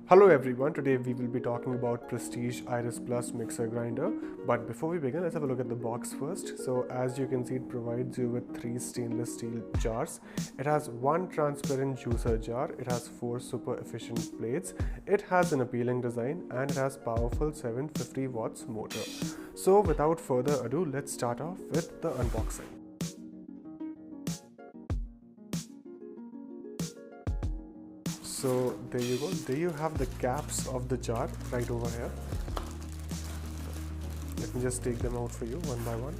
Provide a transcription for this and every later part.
Hello everyone, today we will be talking about Prestige Iris Plus mixer grinder. But before we begin, let's have a look at the box first. So as you can see, it provides you with 3 stainless steel jars. It has 1 transparent juicer jar, it has 4 super efficient blades, it has an appealing design, and it has powerful 750 watts motor. So without further ado, let's start off with the unboxing. So there you go, there you have the caps of the jar right over here. Let me just take them out for you one by one.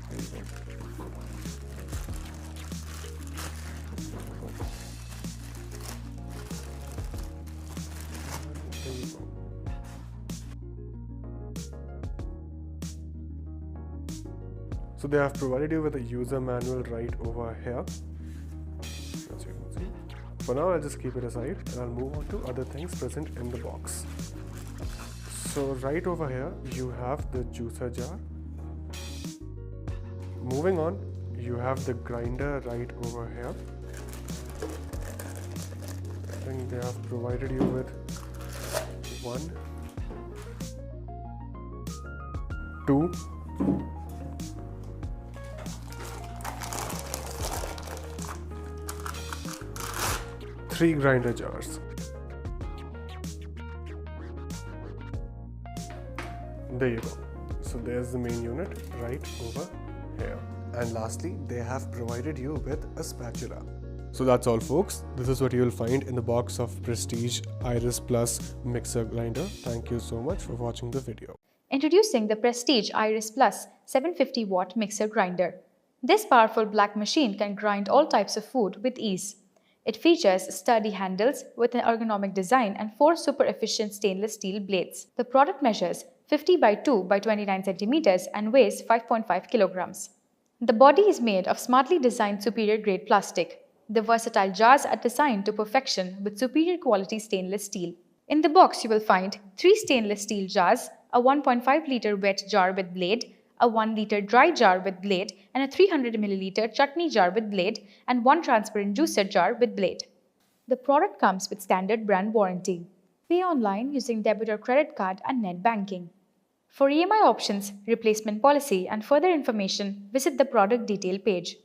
There you go. There you go. So they have provided you with a user manual right over here, as you can see. For now, I'll just keep it aside and I'll move on to other things present in the box. So right over here, you have the juicer jar. Moving on, you have the grinder right over here. I think they have provided you with 1, 2, 3 grinder jars. There you go. So there's the main unit right over here. And lastly, they have provided you with a spatula. So that's all folks. This is what you will find in the box of Prestige Iris Plus mixer grinder. Thank you so much for watching the video. Introducing the Prestige Iris Plus 750 watt mixer grinder. This powerful black machine can grind all types of food with ease. It features sturdy handles with an ergonomic design and 4 super efficient stainless steel blades. The product measures 50 by 2 by 29 centimeters and weighs 5.5 kilograms. The body is made of smartly designed superior grade plastic. The versatile jars are designed to perfection with superior quality stainless steel. In the box, you will find 3 stainless steel jars, a 1.5 liter wet jar with blade, a 1 liter dry jar with blade, and a 300 milliliter chutney jar with blade, and 1 transparent juicer jar with blade. The product comes with standard brand warranty. Pay online using debit or credit card and net banking. For EMI options, replacement policy, and further information, visit the product detail page.